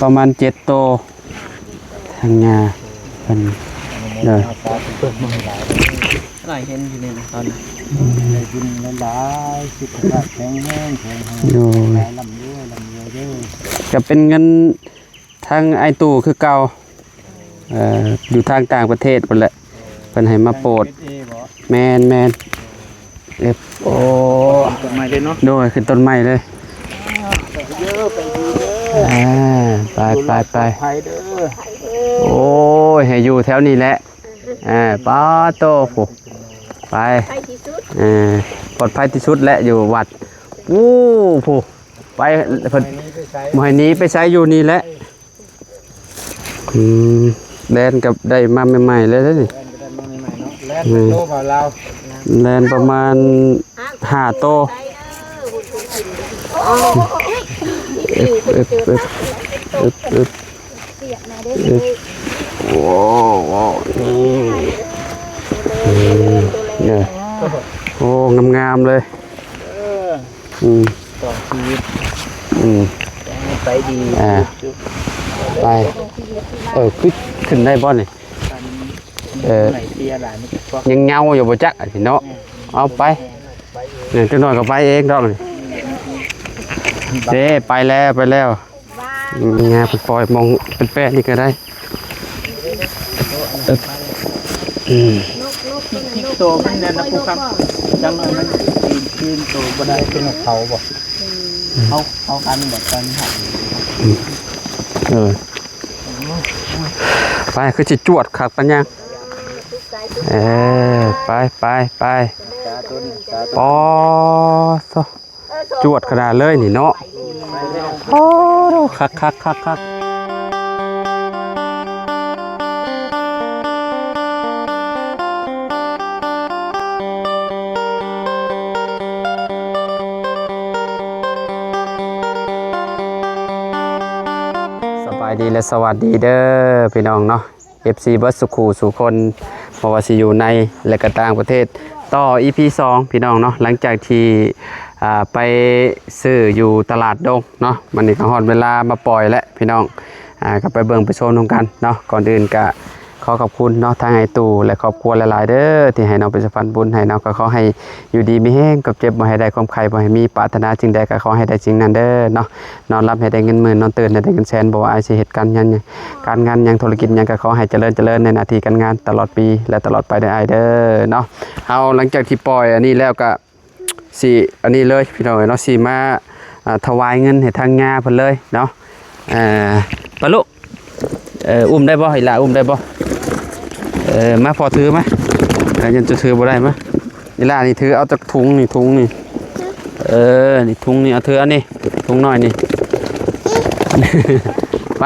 ประมาณ7 โตทางงาเป็นเลยหลายเห็นอยู่นี่นะตอนนี้บุญหลายสุขภาพแข็งแรงดูลำรวยเด้อจะเป็นเงินทางไอตู่คือเก่าอยู่ทางต่างประเทศคนแหละเป็นให้มาโปรดแมนโอ้ต้นไม้เลยเนาะโดยขึ้นต้นไม้เลยไปโอ้ยให้อยู่แถวนี้แหละป้าโตผูไปปลอดภัยที่สุดและอยู่วัดวู้ผูไปเพิ่นหมายนี้ไปใช้อยู่นี่แหละแลนกับได้มาใหม่ๆเลยนี่แลนประมาณ5 โตโอ้เนี่ยโอ้งามๆเลยต่อชีวิตไปดีไปขึ้นได้บ่นี่ยังเงาอยู่บ่จักสิเนาะเอาไปเนี่ยจังหน่อยก็ไปเองดอกนี่เด้ไปแล้วงาปล่อยมองเป็นแป้นี่ก็ได้โตมันเนี่ยนะผู้ครับจังหน่อยมันปีนโตบ่ได้เป็นเขาบ่เขากันแบบกันครับไปคือสิจวดคักปัญญาไปปอจวดขนาดเลยนี่เนาะโอ้คักสบายดีและสวัสดีเด้อพี่น้องเนาะ FC เบิร์ดสุขูสุคนเพราะว่าสิอยู่ในและก็ต่างประเทศต่อ EP 2พี่น้องเนาะหลังจากที่ไปซื้ออยู่ตลาดดงเนาะมันนี่ก็ฮอดเวลามาปล่อยแล้วพี่น้องก็ไปเบิ่งไปชมกันเนาะก่อนอื่นก็ขอขอบคุณเนาะทางไอตู่และครอบครัวหลายๆเด้อที่ให้น้องเป็นสะพานบุญให้น้องก็ขอให้อยู่ดีมีแห้งกับเจ็บบ่ให้ได้ความใครบ่ให้มีปรารถนาจึงใดก็ขอให้ได้จริงนั้นเด้อเนาะนอนรับให้ได้เงินหมื่นนอนตื่นให้ได้เงินแสนบ่ว่าอาชีพเหตุการณ์ยังการงานยังธุรกิจยังก็ขอให้เจริญในหน้าที่การงานตลอดปีและตลอดไปได้เด้อเนาะเอาหลังจากที่ปล่อยอันนี้แล้วก็สิอันนี้เลยพี่น้องเนาะสิมาถวายเงินให้ทางงาเพิ่นเลยเนาะปะลุอุ้มได้บ่ให้ล่ะอุ้มได้บ่มาพอถือไหมยังจะถือบ่ได้ไหมนี่ล่ะนี่ถือเอาจากถุงนี่นี่ถุงนี่เอาถืออันนี้ถุงน้อยนี่ ไป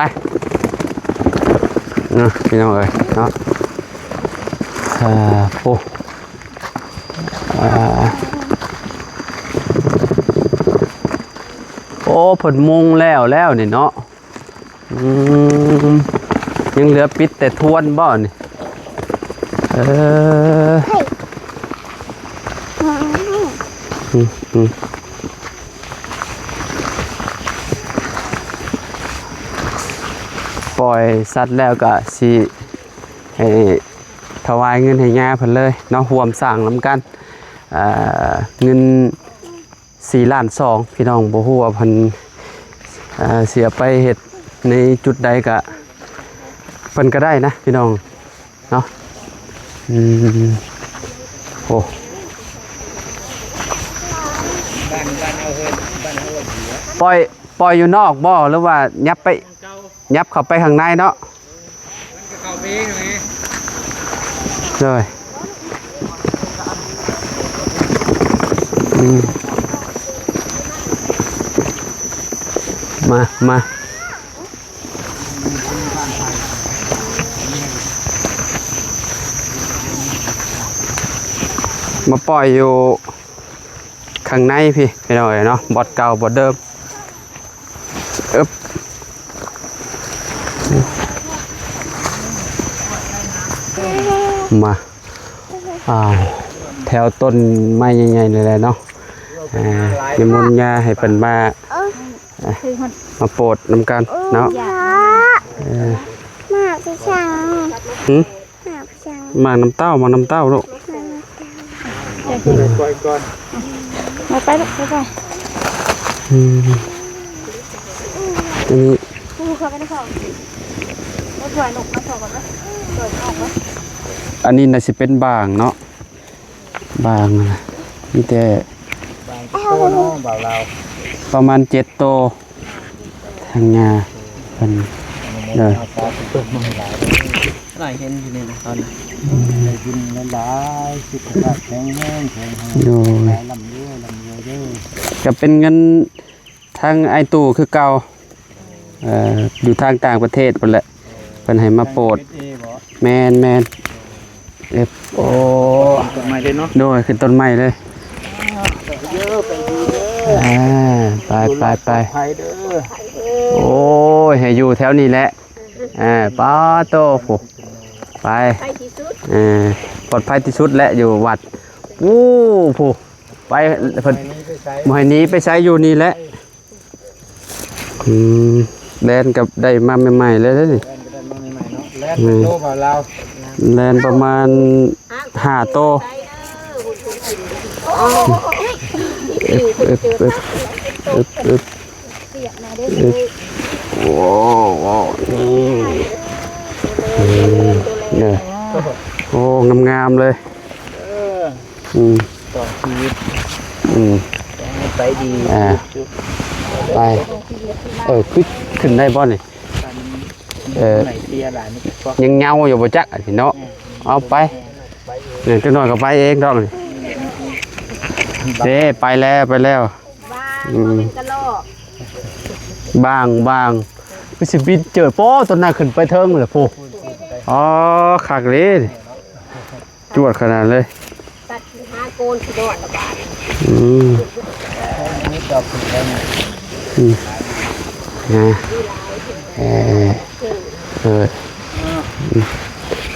เนาะพี่น้องเอ้ยเนาะโอ้ผลมุงแล้วนี่เนาะยังเหลือปิดแต่ทวนบ่นี่ปล่อยสัตว์แล้วก็สิให้ถวายเงินให้ย่าเพิ่นเลยเนาะร่วมสร้างนำกันเงิน4.2 ล้านพี่น้องบ่ฮู้ว่าเพิ่นเสียไปเฮ็ดในจุดใดก็เพิ่นก็ได้นะพี่น้องเนาะโอ้ปล่อยอยู่นอกบ่หรือว่ายับเข้าไปข้างในเนาะเข้าไปเองเลยมาปล่อยอยู่ข้างในพี่น้องเนาะบอดเก่าบอดเดิมมาแถวต้นไม้ใหญ่ๆเลยเนาะนิมนต์ญาให้เพิ่นมา คือคน มาโปรดนำกันเนาะ อยาก มากพี่ช่าง หืม มากพี่ช่าง มาน้ำเต้าลูก ปล่อยก่อน มาไปลูกไป อืมอันนี้ ผู้เขาไม่ได้เข้ามาถวายนกมาถวายก่อนนะถวายออกนะ อันนี้น่าสิเป็นบางเนาะบางนะมีแต่ บางโตเนาะบ่าวเรา ประมาณ7โตวทางงาเพิ่นเด้อ สาธุเพิ่มมาหลายหลายเห็นอยู่นี่นะตอนนี้ได้บุญหลายสุขภาพแข็งแรงแข็งแรง อยู่ ลำรวยเด้อ ก็เป็นเงินทางไอตู่คือเก่าอยู่ทางต่างประเทศพุ่นแหละเพิ่นให้มาโปรด เอบ่ แมนโอ้ ต้นไม้เด้อเนาะ โดยขึ้นต้นไม้เลย เยอะไปดีเด้อ ไป ไปเด้อ โอ้ยให้อยู่แถวนี้แหละป้าโตผู้ไป ไปที่สุด ปลอดภัยที่สุดและอยู่วัดอู้ผู้ไปเพิ่น นี้ไปใช้ หมายนี้ไปใช้อยู่นี่แหละแลนกับได้มาใหม่ๆเลยนี่ แลนก็ได้มาใหม่ๆเนาะแลนโตบ่าวเรา แลนประมาณ5โตอึบ เปียกมาได้เลย โอ้โหเนี่ยโอ้งามๆเลย เออ อืม ต่อชีวิต อืม ไปดี ไปขึ้นได้บ่นี่ ไหนเตียหลานนี่ก็ ยังเงาอยู่บ่จักอันนี้เนาะเอาไปเนี่ยจักหน่อยก็ไปเองดอกนี่เด้ไปแล้ว บ้านเป็นกระโหลก บางไปสิบินเจอโป้ต้นน่ะขึ้นไปเทิงเลยผู้อ๋อคักเลยจวดขนาดเลย ตัด5โกนสิโดดละบาท นี่ดอกคุณแม่ นะ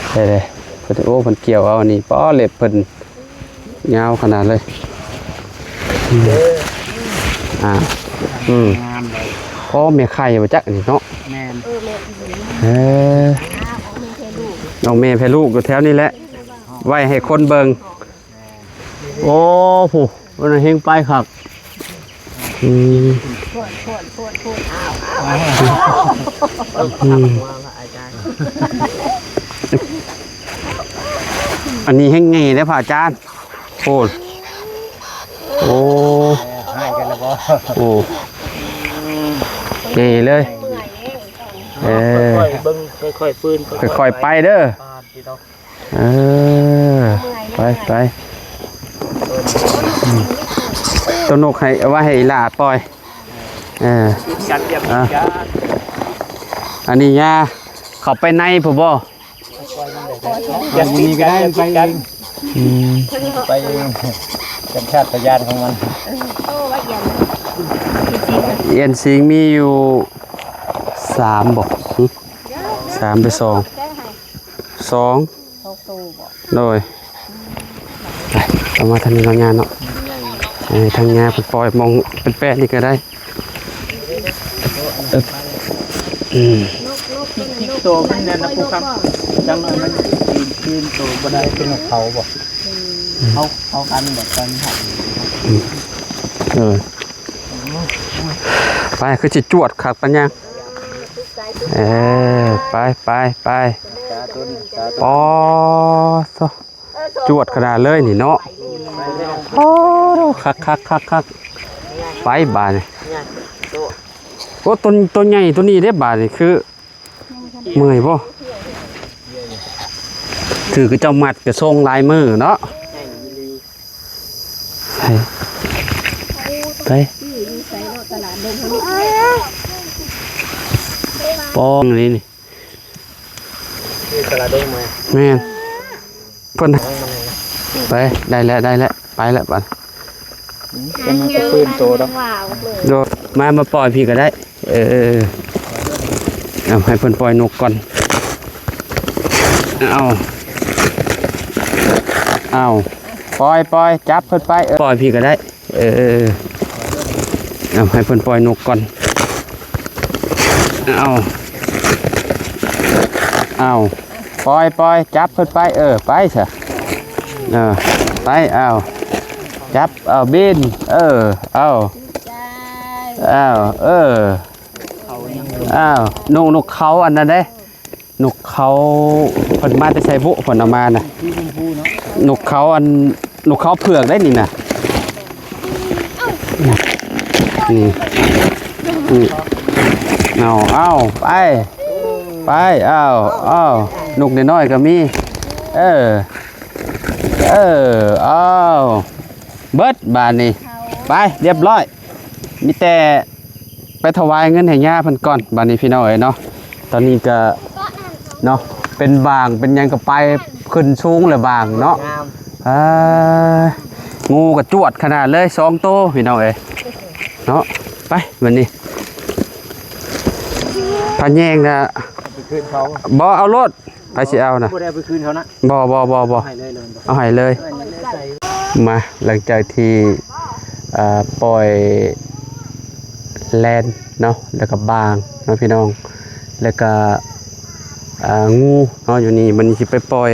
ใช่เลยเพิ่นโอ้เพิ่นเกี่ยวเอาอันนี้ป้อเล็บเพิ่นยาวขนาดเลยงามเลย โอ้แม่ไข่บ่จักอันนี้เนาะ แม่น น้องแม่แพ้ลูกอยู่แถวนี้แหละไว้ให้คนเบิ่งโอ้ผู้มันเฮงไปครับอันนี้เฮงไงเด้อพระอาจารย์โอ้ ให้กันแล้วบ่ โอ้เก๋เลยค่อยเบิ่งค่อยฟื้น ค่อยๆไปเด้อไปตัวนกให้เอาไว้ให้อีหลาปล่อยกันเรียบกัน อันนี้ยาเข้าไปในผู้บ่ ยังมีก็ได้ไปกันไปกันชาติญาณของมัน เอียนสิงมีอยู่3บ่3หรือ2โดยไปเอามาทางนี้เรางานเนาะทางงานปล่อยมองเป็นแปะนี่ก็ได้โตมันเนี่ยนะผู้ครับจังหน่อยมันยืนโตบ่ได้เป็นของเขาบ่เขากันแบบกันหัก ไปคือจิจวดขับปัญญาไปปอจวดขนาดเลยนี่เนาะโอ้คักไปบานโอ้ตัวใหญ่ตัวนี้ได้บานนี่คือเมื่อยป่ะถือกระเจ้ามัดกระทรงลายมือเนาะไปปองนี่ตลาดดงมา แม่นเพิ่นไปได้แล้วไปแล้วบัด จะมันจะฟื้นโตดอก โดดมาปล่อยพี่ก็ได้เอาให้เพิ่นปล่อยนกก่อนเอาปล่อยจับเพิ่นไปปล่อยพี่ก็ได้เอาให้เพิ่นปล่อยนกก่อน เอาปล่อยจับเพิ่นไปไปเถอะไปจับบินเอานกเขาอันนั้นเด้นกเขาเพิ่นมาแต่ใส่บุเพิ่นเอามาน่ะนกเขานกเขาเผือกได้นี่น่ะนี่เอาไปนกน้อยๆก็มีเอาเบิดบานนี่ไปเรียบร้อยมีแต่ไปถวายเงินให้ย่าเพิ่นก่อนบานนี้พี่น้องเนาะตอนนี้ก็เนาะเป็นบางเป็นยังก็ไปขึ้นสูงเลยบางเนาะงูก็จวดขนาดเลย2 โตวพี่น้องเนาะไปวันนี้พาแยงนะบ่เอารถไปสิเอานะบ่ได้ไปคืนเขานะบ่เอาให้เลยมาหลังจากที่ปล่อยแลนเนาะแล้วก็บางเนาะพี่น้องแล้วก็งูเนาะอยู่นี่มันสิไปปล่อย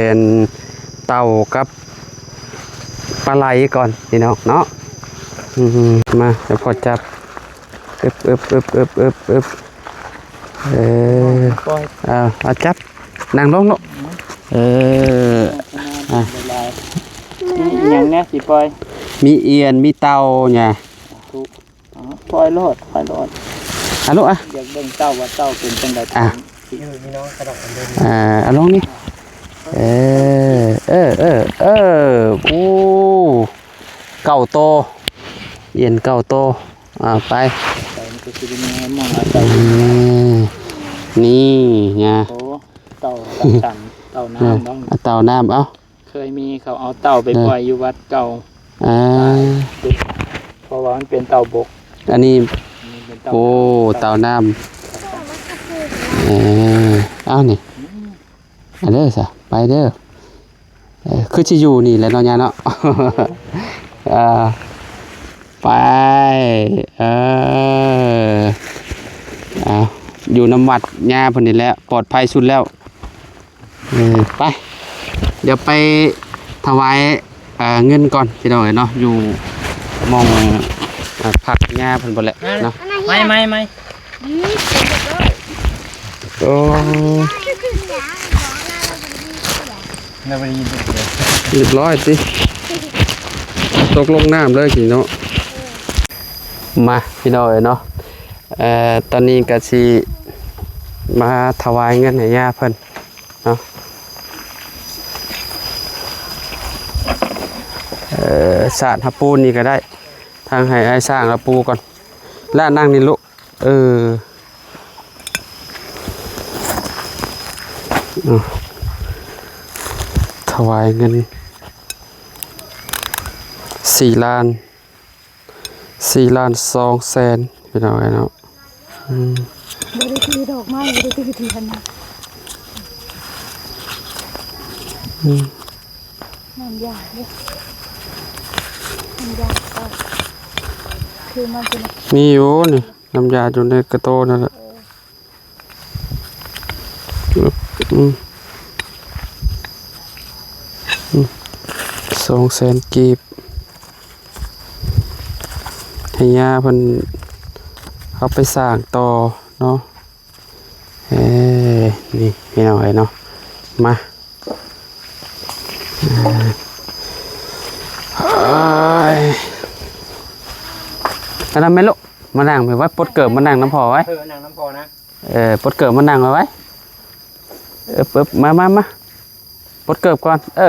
เต่ากับปลาไหลก่อนพี่น้องเนาะมาเดี๋ยวพอจับเอาจับนั่งลงเนาะอย่างนี้สิปล่อยมีเอียนมีเต่าเนี่ยปล่อยโลดลูกอยากเบิ่งเต่าว่าเต่าเป็นจังได๋พี่น้องกระดกกันเด้ลงนี่โอ้9 โตเอียน9 โตไปนี่ไงเต่าต่างๆเต่าน้ำบ้างเต่าน้ำเคยมีเขาเอาเต่าไปปล่อยอยู่วัดเก่าเพราะว่ามันเป็นเต่าบกอันนี้โอ้เต่าน้ำนี่เด้อซะไปเด้อคือจะอยู่นี่แหละเนาะยาเนาะไปอยู่น้ำวัดยาพอดีแล้วปลอดภัยสุดแล้วไปเดี๋ยวไปถวายเงินก่อนพี่น้องเนาะอยู่มองผักยาเพิ่นบ่แหละเนาะไม่โอ้เรียบร้อยสิตกลงน้ำเลยกี่เนาะมาพี่น้องเนาะตอนนี้ก็สิมาถวายเงินให้ย่าเพิ่นเนาะสาดหับปูนนี่ก็ได้ทางให้ไอ้สร้างหับปูก่อนแล้วนั่งนี่ลูกถวายเงิน4 ล้าน2 แสนพี่น้องเนาะบริธีดอกไม้บริธีทีพันนะน้ำยาเนี่ยน้ำยาคือมันเป็นมีอยู่นี่น้ำยาอยู่ในกระโตนั่นแหละ2 แสนกีบให้ย่าเพิ่นเอาไปสร้างต่อเนาะนี่พี่น้องเนาะมาอันนั้นไม่ลูกมานั่งไปไว้ปดเกิบมานั่งน้ำพอไว้นั่งน้ำพอนะปดเกิบมานั่งไว้ปึ๊บมาปดเกิบก่อนเ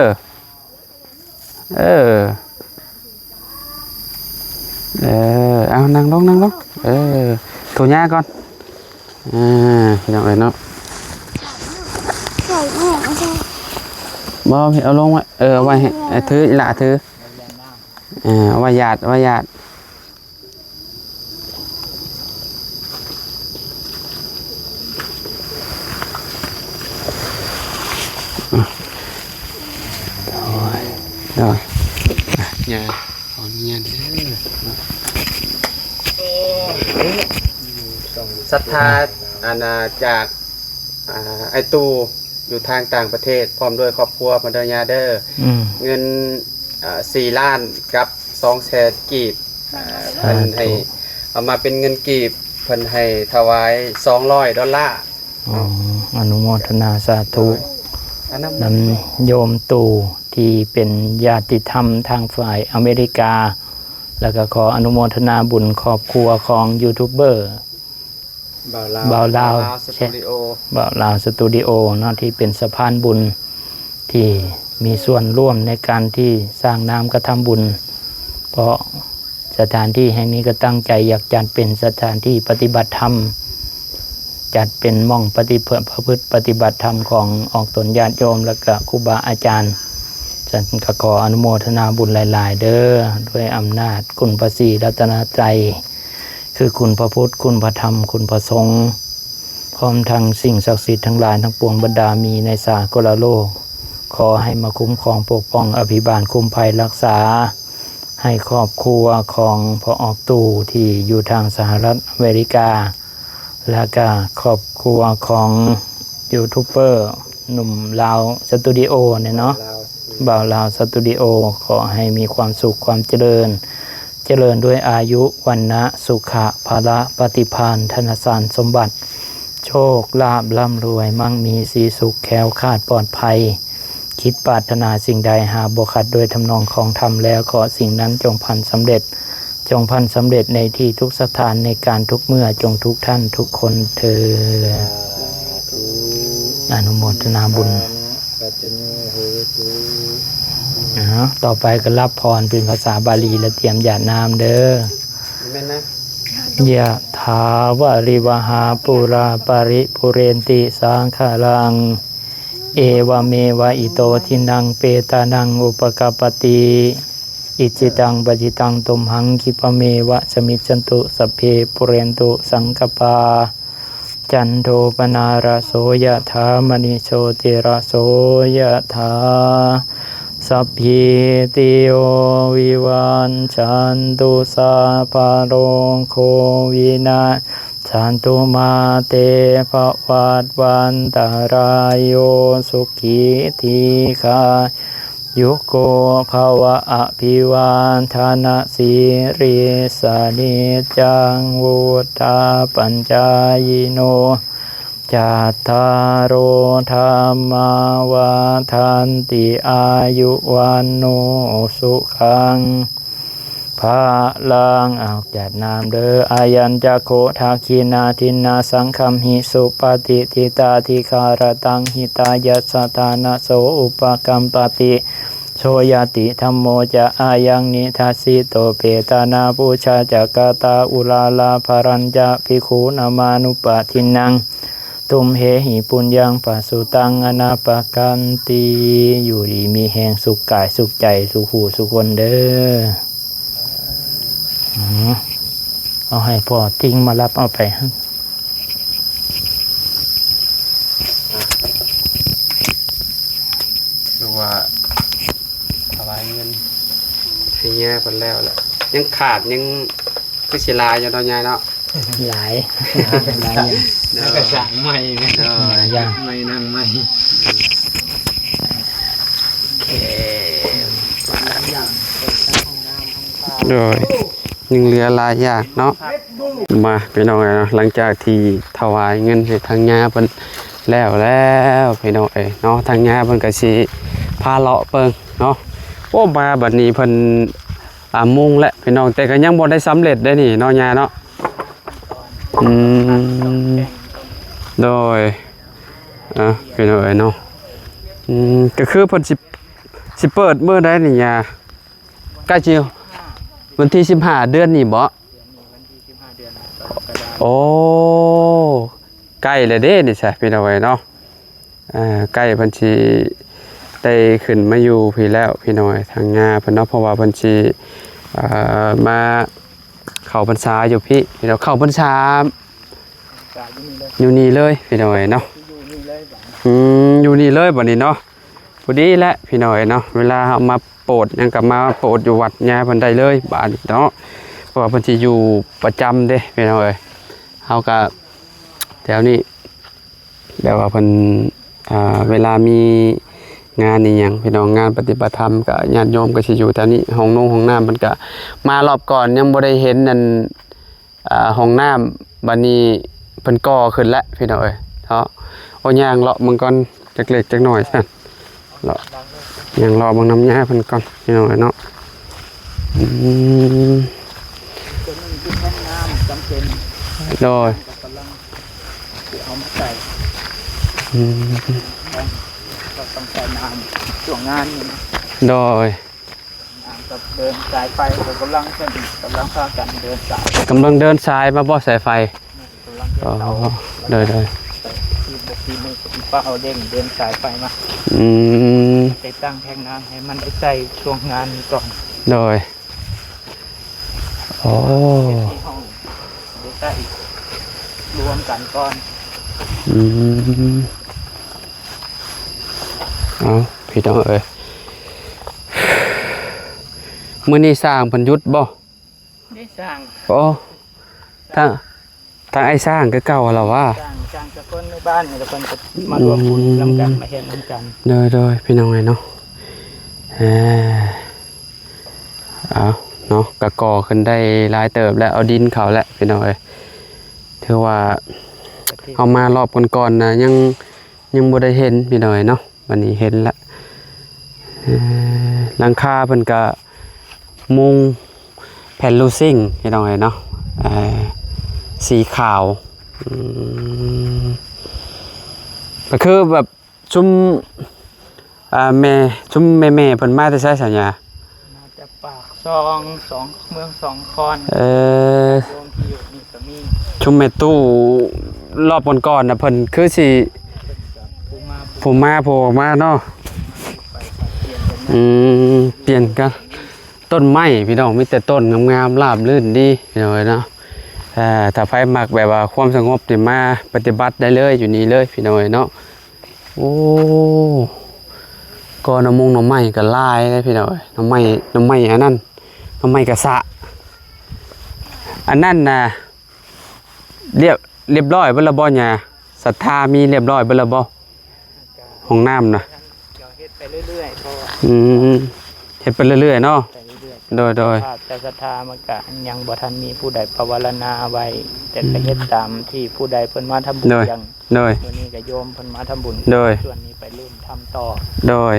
อานั่งลงโถย่าก่อนพี่น้องเนาะบ่เอาลงไว้เอาไว้ให้ถืออีหละถือเอาไว้หยาดเนี่ยขอเงียนเด้อ ศรัทธาอาณาจากไอตูอยู่ทางต่างประเทศพร้อมด้วยครอบครัวพันธญาเดอร์เงิน4 ล้านกับ200,000 กีบเพิ่นให้เอามาเป็นเงินกีบเพิ่นให้ถวาย$200อนุโมทนาสาธุนำโยมตู่ที่เป็นญาติธรรมทางฝ่ายอเมริกาแล้วก็ขออนุโมทนาบุญครอบครัวของยูทูบเบอร์บ่าวลาวสตูดิโอบ่าวลาวสตูดิโอเนาะที่เป็นสะพานบุญที่มีส่วนร่วมในการที่สร้างน้ำกระทำบุญเพราะสถานที่แห่งนี้ก็ตั้งใจอยากจัดเป็นสถานที่ปฏิบัติธรรมจัดเป็นหม้องประพฤติปฏิบัติธรรมของออกตนญาติโยมและก็ครูบาอาจารย์ฉันก็ขออนุโมทนาบุญหลายๆเด้อด้วยอำนาจคุณพระศรีรัตนตรัยคือคุณพระพุทธคุณพระธรรมคุณพระสงฆ์พร้อมทั้งสิ่งศักดิ์สิทธิ์ทั้งหลายทั้งปวงบรรดามีในสากลโลกขอให้มาคุ้มครองปกป้องอภิบาลคุ้มภัยรักษาให้ครอบครัวของพ่อออกตู่ที่อยู่ทางสหรัฐอเมริกาและก็ครอบครัวของยูทูบเบอร์หนุ่มลาวสตูดิโอเนี่ยเนาะบ่าวลาวสตูดิโอขอให้มีความสุขความเจริญด้วยอายุวันนะสุขะภาระปฏิภาณธนสารสมบัติโชคลาภร่ำรวยมั่งมีสีสุขแคล้วคลาดปลอดภัยคิดปรารถนาสิ่งใดหาบ่ขัดโดยทำนองของธรรมแล้วขอสิ่งนั้นจงพันสำเร็จในที่ทุกสถานในการทุกเมื่อจงทุกท่านทุกคนเถิดอนุโมทนาบุญต่อไปก็รับพรเป็นภาษาบาลีและเตรียมหยาดน้ำเด้อยะถาวะริวหาปุราปาริปุเรนติสังขลังเอวเมวะอิโตทินังเปตานังอุปกปติอิจิตังปจิตังตุมหังคิปเมวะสมิจจันตุสัพเพปุเรนตุสังกปาจันโทปนาราโสยะถามณิโชติราโสยะถาสัพพิติโยวิวันจันตุสัพพะโรโควินาสันตุมาเตภวัตวันตารายโยสุขีทีคายุโกภวะอภิวาทนาสิริสนิจังวุฒาปัญจายโนจัตตารโอธรรมาวาทันติอายุวันโนสุขังภาลังออกจากน้ำเด้ออายัญจะโคทาคีนาทินาสังคัมหิสุปฏิทิตาธิคารตังหิตายัสสทานะโสอุปกัมปติโชยติธัมโมจะอายังนิทัสสิโตเปตานาปูชาจักตาอุลาลาภรัญจะภิกขุนามานุปะทินังตุมเหหิปุญญังปัสสุตังอนาปกันติอยู่ดีมีแห่งสุขกายสุขใจสุขหูสุขคนเด้อเอาให้พ่อทิ้งมารับเอาไปดูว่าถวายเงินให้แย่ผลแล้วแหละยังขาดยังคือศิลาอยู่ตอนนี้เนาะหลายแล้วก็สั่งใหม่อย่างใหม่นั่งใหม่โดยยังเหลือหลายอย่างเนาะมาพี่น้องเนาะหลังจากที่ถวายเงินให้ทางญาเพิ่นแล้วพี่น้องเนาะทางญาเพิ่นก็สิพาเลาะเปิงเนาะโอ้มาบัดนี้เพิ่นมุ่งและพี่น้องแต่ก็ยังบ่ได้สำเร็จได้นี่เนาะญาเนาะโดยพี่น้องเนาะก็คือเพิ่นสิเปิดมื้อใดนี่ญาใกล้สิวันที่15เดือนนี่บ่โอ้ใกล้แล้วเด้นี่ใช่พี่น้องเนาะใกล้เพิ่นสิได้ขึ้นมาอยู่พี่แล้วพี่น้องทางญาเพิ่นเนาะเพราะว่าเพิ่นสิมาเข้าพรรษาอยู่พี่เราเข้าพรรษาอยู่นี่เลยพี่น้องเนาะอยู่นี่เลยบัดนี้เนาะพอดีแหละพี่น้องเนาะเวลาเฮามาโปรดยังกลับมาโปรดอยู่วัดญาเพิ่นได้เลยบาดนี้เนาะเพราะว่าเพิ่นสิอยู่ประจำเด้พี่น้องเฮาก็ แถวนี้แบบว่าเพิ่นเวลามีงานนี่หยังพี่น้องงานปฏิบัติธรรมก็ญาติโยมก็สิอยู่แถวนี้ห้องน้ำเพิ่นก็มารอบก่อนยังบ่ได้เห็นนั่นห้องน้ำบัดนี้เพิ่นก่อขึ้นแล้วพี่น้องเอ้ยเนาะโอ้ย่างเลาะมึงก่อนจักเล็กจักน้อยซั่นเลาะย่างเลาะเบิ่งน้ำยาเพิ่นก่อนพี่น้องเอ้ยเนาะตัวนี้คือแท่งน้ำจำเป็น โดย กำลังเอามาใส่ก็ต้องใส่น้ำช่วงงานนี่นะ โดย น้ำกับเดินสายไฟกำลังพากันเดินสาย กำลังเดินสายมาบ่สายไฟ กำลัง อ๋อ เดิน โดย ทีมือทีป้าเอาเด้งเดินสายไฟมาไปตั้งแท่งน้ำให้มันได้ใส่ช่วงงานนี้ก่อน โดยโอ้ ที่ห้องได้ใส่รวมกันก่อน เอาพี่น้องเอ้ยมื้อนี้สร้างเพิ่นหยุดบ่ ได้สร้าง โอ้ทางไอ้สร้างคือเก่าแล้วว่า สร้างกับคนในบ้านนี่แล้วคนจะมารวมบุญร่วมกันมาเห็นร่วมกัน โดยพี่น้องเอ้ยเนาะเอาเนาะกะก่อขึ้นได้หลายเติบแล้วเอาดินเขาแล้วพี่น้องเอ้ยถือว่าเอามารอบก่อนๆนะยังบ่ได้เห็นพี่น้องเอ้ยเนาะวันนี้เห็นแล้วหลังคาเพิ่นก็มุงแผ่นลูซิ่งพี่น้องเอ้ยเนาะสีขาวก็คือแบบชุมแม่ชุมแม่เพิ่นมาแต่ใช้สัญญา มาจากปากซอง2เมือง2คอนรวมที่อยู่นี่ก็มี ชุมแม่ตู้รอบก่อนๆน่ะเพิ่นคือสิ ผู้มา โผล่มาเนาะ ไปเปลี่ยนกันเปลี่ยนกันต้นไม้พี่น้องมีแต่ต้นงามๆราบรื่นดีพี่น้องเอ้ยเนาะถ้าไผมักแบบว่าความสงบนี่มาปฏิบัติได้เลยอยู่นี่เลยพี่น้องเอ้ยเนาะโอ้ก็น้ำมงน้ำไม้ก็ลายเลยพี่น้องเอ้ยน้ำไม้อันนั้นน้ำไม้กระสะอันนั้นน่ะเรียบร้อยเบิดแล้วบ่เนี่ยศรัทธามีเรียบร้อยเบิดแล้วบ่ห้องน้ำน่ะ เดี๋ยวเฮ็ดไปเรื่อยๆเพราะว่า เฮ็ดไปเรื่อยๆเนาะ ไปเรื่อย โดย ภาพแต่ศรัทธามันก็ยังบ่ทันมีผู้ใดภาวนาไว้แต่ก็เฮ็ดตามที่ผู้ใดเพิ่นมาทำบุญอย่าง โดย มื้อนี้ก็โยมเพิ่นมาทำบุญ โดย ส่วนนี้ไปเริ่มทำต่อ โดย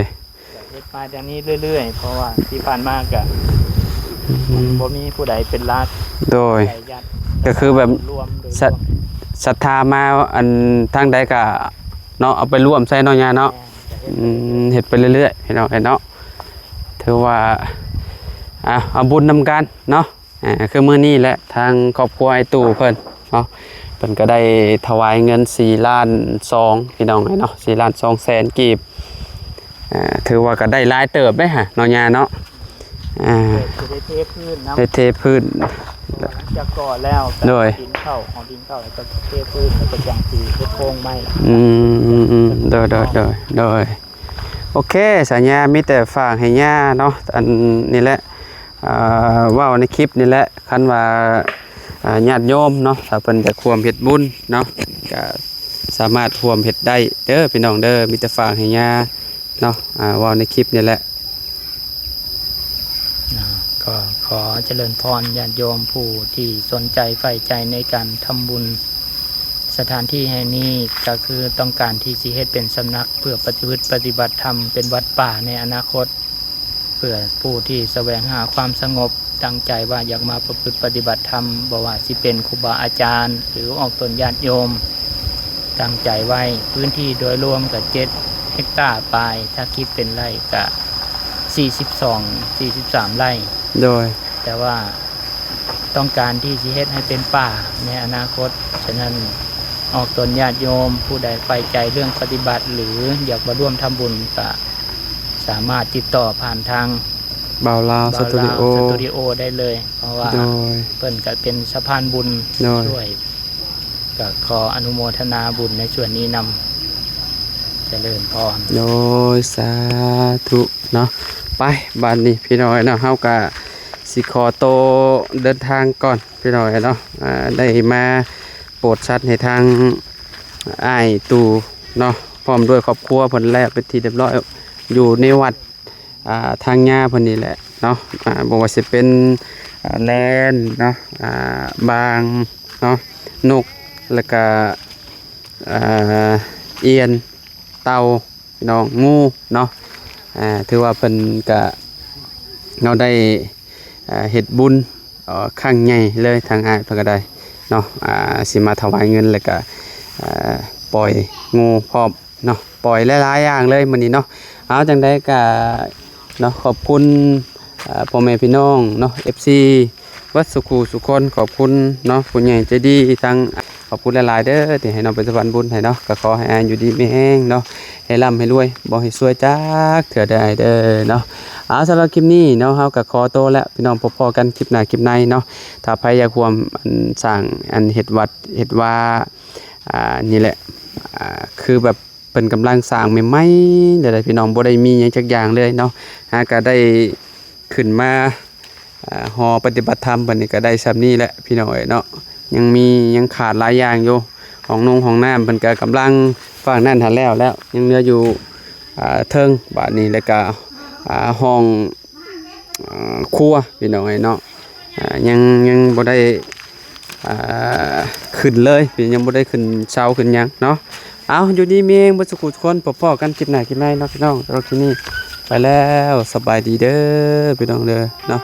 ก็เฮ็ดมาอย่างนี้เรื่อยๆเพราะว่าที่ผ่านมาก็บ่มีผู้ใดเป็นรัฐ โดย ใดยัด ก็คือแบบ รวมโดยร ศรั ว ท ม ศรัทธามาอันทางใดก็เนาะเอาไปร่วมใส่เนาะยาเนาะเฮ็ดไปเรื่อยๆพี่น้องเนาะถือว่าเอาบุญนำกันเนาะคือมื้อนี้แหละทางครอบครัวไอ้ตู่เพิ่นเนาะเพิ่นก็ได้ถวายเงิน4 ล้าน 2พี่น้องเนาะ4 ล้าน 2 แสนกีบถือว่าก็ได้หลายเติบได้ฮะเนาะยาเนาะจะได้เทพื้นน้ำ ได้เทพื้น จะก่อแล้ว โดย ดินเข้าของดินเข้าแล้วก็เทพื้นแล้วก็จังสีเฮ็ดโครงไม้ โดยโอเคสัญญามีแต่ฝากให้ย่าเนาะอันนี่แหละว่าในคลิปนี่แหละคันว่าญาติโยมเนาะถ้าเพิ่นจะร่วมเฮ็ดบุญเนาะก็สามารถร่วมเฮ็ดได้เด้อพี่น้องเด้อมีแต่ฝากให้ย่าเนาะว่าในคลิปนี่แหละ ก็ขอเจริญพรญาติโยมผู้ที่สนใจใฝ่ใจในการทำบุญสถานที่แห่งนี้ก็คือต้องการที่สิเฮ็ดเป็นสำนักเพื่อปฏิบัติธรรมเป็นวัดป่าในอนาคต เพื่อผู้ที่แสวงหาความสงบตั้งใจว่าอยากมาประพฤติปฏิบัติธรรมบ่ว่าสิเป็นครูบาอาจารย์ หรือออกตนญาติโยมตั้งใจไว้พื้นที่โดยรวมกับ7 เฮกตาร์ปลายถ้าคิดเป็นไร่ก็43 ไร่ โดย แต่ว่าต้องการที่สิเฮ็ดให้เป็นป่าในอนาคตฉะนั้นออกตนญาติโยมผู้ใดใฝ่ใจเรื่องปฏิบัติหรืออยากมาร่วมทำบุญก็สามารถติดต่อผ่านทาง บ่าวลาวสตูดิโอ ได้เลย เพราะว่า โดย เพิ่นก็เป็นสะพานบุญ โดย ช่วยก็ขออนุโมทนาบุญในส่วนนี้นำเจริญพร โดยสาธุเนาะไปบ้านนี้พี่น้อยเนาะเฮาก็สิขอโตวเดินทางก่อนพี่น้อยเนาะได้มาโปรดชัดให้ทาง อ้ายตู่เนาะพร้อมด้วยครอบครัวเพิ่นแล้วเป็นที่เรียบร้อยอยู่ในวัดทางหญ้าเพิ่นนี่แหละเนาะบ่ว่าสิเป็นแลนเนาะบางเนาะนกแล้วก็เอียนเต่าพี่น้องงูเนาะถือว่าเพิ่นก็เราได้เฮ็ดบุญครั้งใหญ่เลยทางอ้ายเพิ่นก็ได้เนาะสิมาถวายเงินแล้วก็ปล่อยงูพร้อมเนาะปล่อยหลายๆอย่างเลยมื้อนี้เนาะเอาจังได๋ก็เนาะขอบคุณพ่อแม่พี่น้องเนาะ FC วัดสุขูสุคนขอบคุณเนาะผู้ใหญ่ใจดีทั้งขอบคุณหลายๆเด้อที่ให้น้องเป็นสะพานบุญให้เนาะก็ขอให้อยู่ดีมีแห้งเนาะให้ร่ำให้รวยบ่ให้ซวยจักเถื่อใดเด้อเนาะสำหรับคลิปนี้เนาะเฮาก็ขอโตแล้วพี่น้องพบกันคลิปหน้าคลิปในเนาะถ้าใครอยากร่วมสร้างเฮ็ดวัดเฮ็ดว่านี่แหละคือแบบเป็นกำลังสร้างใหม่ๆเดี๋ยวพี่น้องบ่ได้มีหยังจักอย่างเลยเนาะก็ได้ขึ้นมาหอปฏิบัติธรรมบัดนี้ก็ได้ซ้ำนี้แหละพี่น้องเนาะยังขาดหลายอย่างอยู่ของน้ำเพิ่นก็กำลังฝั่งนั้นหันแล้วยังเหลืออยู่เทิงบัดนี้แล้วก็ห้องครัวพี่น้องเนาะยังบ่ได้ขึ้นเลยยังบ่ได้ขึ้นเสาขึ้นหยังเนาะเอาอยู่ดีมีเองบ่สุขทุกคนพบกันคลิปหน้าคลิปในเนาะพี่น้องสำหรับคลิปนี้ไปแล้วสบายดีเด้อพี่น้องเด้อเนาะ